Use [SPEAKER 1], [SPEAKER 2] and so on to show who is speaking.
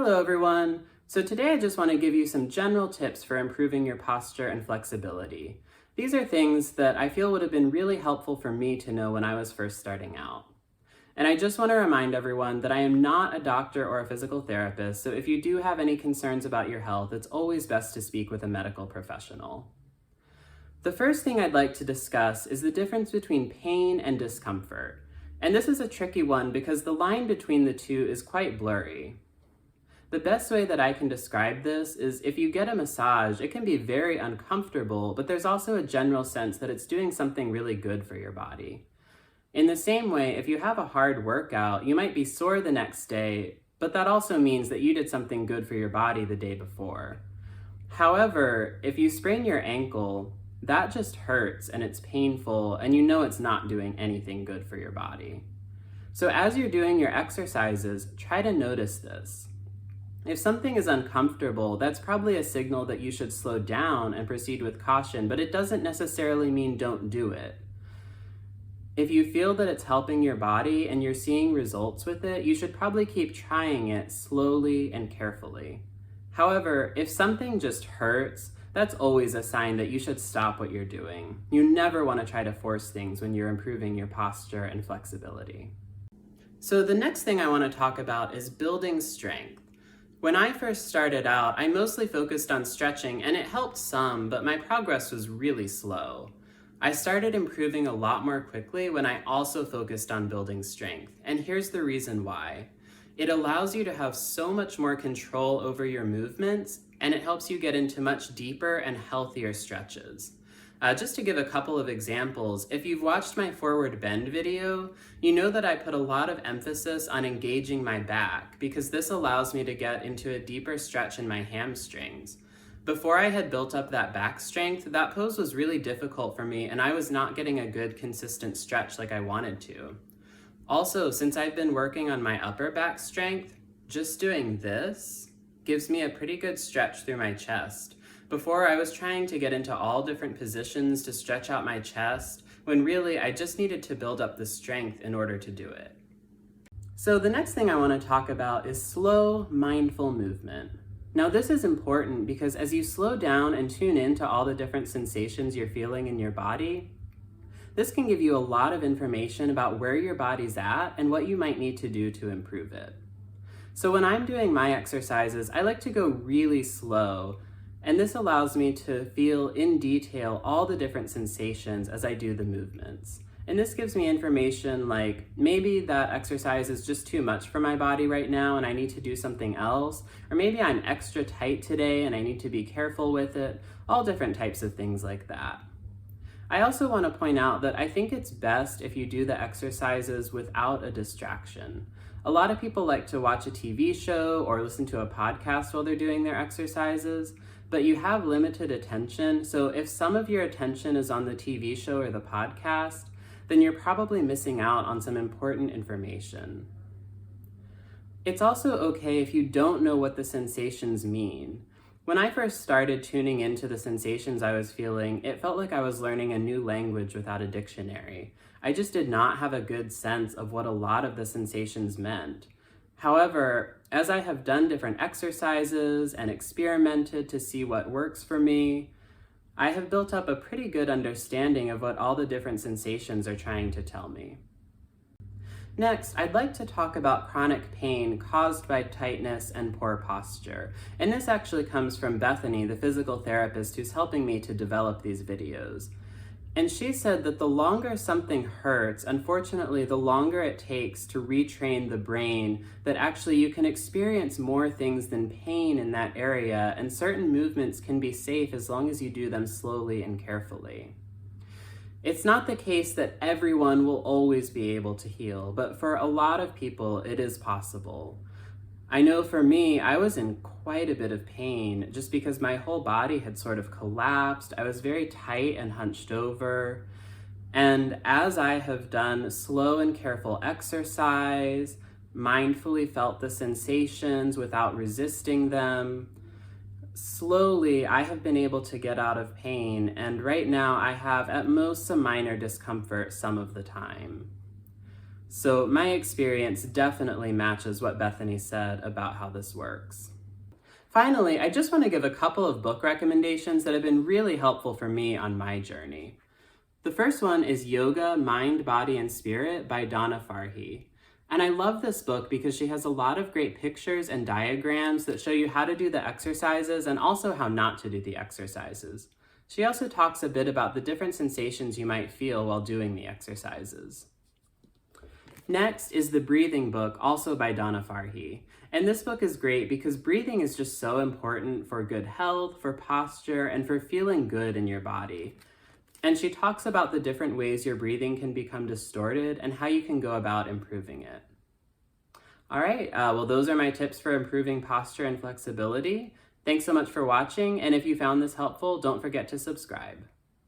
[SPEAKER 1] Hello everyone! So today I just want to give you some general tips for improving your posture and flexibility. These are things that I feel would have been really helpful for me to know when I was first starting out. And I just want to remind everyone that I am not a doctor or a physical therapist, so if you do have any concerns about your health, it's always best to speak with a medical professional. The first thing I'd like to discuss is the difference between pain and discomfort. And this is a tricky one because the line between the two is quite blurry. The best way that I can describe this is if you get a massage, it can be very uncomfortable, but there's also a general sense that it's doing something really good for your body. In the same way, if you have a hard workout, you might be sore the next day, but that also means that you did something good for your body the day before. However, if you sprain your ankle, that just hurts and it's painful and you know it's not doing anything good for your body. So as you're doing your exercises, try to notice this. If something is uncomfortable, that's probably a signal that you should slow down and proceed with caution, but it doesn't necessarily mean don't do it. If you feel that it's helping your body and you're seeing results with it, you should probably keep trying it slowly and carefully. However, if something just hurts, that's always a sign that you should stop what you're doing. You never want to try to force things when you're improving your posture and flexibility. So the next thing I want to talk about is building strength. When I first started out, I mostly focused on stretching and it helped some, but my progress was really slow. I started improving a lot more quickly when I also focused on building strength, and here's the reason why. It allows you to have so much more control over your movements, and it helps you get into much deeper and healthier stretches. Just to give a couple of examples, if you've watched my forward bend video, you know that I put a lot of emphasis on engaging my back because this allows me to get into a deeper stretch in my hamstrings. Before I had built up that back strength, that pose was really difficult for me and I was not getting a good consistent stretch like I wanted to. Also, since I've been working on my upper back strength, just doing this gives me a pretty good stretch through my chest. Before, I was trying to get into all different positions to stretch out my chest, when really I just needed to build up the strength in order to do it. So the next thing I want to talk about is slow, mindful movement. Now this is important because as you slow down and tune in to all the different sensations you're feeling in your body, this can give you a lot of information about where your body's at and what you might need to do to improve it. So when I'm doing my exercises, I like to go really slow, and this allows me to feel in detail all the different sensations as I do the movements. And this gives me information like maybe that exercise is just too much for my body right now and I need to do something else, or maybe I'm extra tight today and I need to be careful with it, all different types of things like that. I also want to point out that I think it's best if you do the exercises without a distraction. A lot of people like to watch a TV show or listen to a podcast while they're doing their exercises, but you have limited attention, so if some of your attention is on the TV show or the podcast, then you're probably missing out on some important information. It's also okay if you don't know what the sensations mean. When I first started tuning into the sensations I was feeling, it felt like I was learning a new language without a dictionary. I just did not have a good sense of what a lot of the sensations meant. However, as I have done different exercises and experimented to see what works for me, I have built up a pretty good understanding of what all the different sensations are trying to tell me. Next, I'd like to talk about chronic pain caused by tightness and poor posture. And this actually comes from Bethany, the physical therapist who's helping me to develop these videos. And she said that the longer something hurts, unfortunately, the longer it takes to retrain the brain that actually you can experience more things than pain in that area, and certain movements can be safe as long as you do them slowly and carefully. It's not the case that everyone will always be able to heal, but for a lot of people, it is possible. I know for me, I was in quite a bit of pain just because my whole body had sort of collapsed. I was very tight and hunched over. And as I have done slow and careful exercise, mindfully felt the sensations without resisting them, slowly I have been able to get out of pain. And right now I have at most some minor discomfort some of the time. So my experience definitely matches what Bethany said about how this works. Finally, I just want to give a couple of book recommendations that have been really helpful for me on my journey. The first one is Yoga, Mind, Body, and Spirit by Donna Farhi. And I love this book because she has a lot of great pictures and diagrams that show you how to do the exercises and also how not to do the exercises. She also talks a bit about the different sensations you might feel while doing the exercises. Next is the breathing book, also by Donna Farhi. And this book is great because breathing is just so important for good health, for posture, and for feeling good in your body. And she talks about the different ways your breathing can become distorted and how you can go about improving it. All right, well, those are my tips for improving posture and flexibility. Thanks so much for watching, and if you found this helpful, don't forget to subscribe.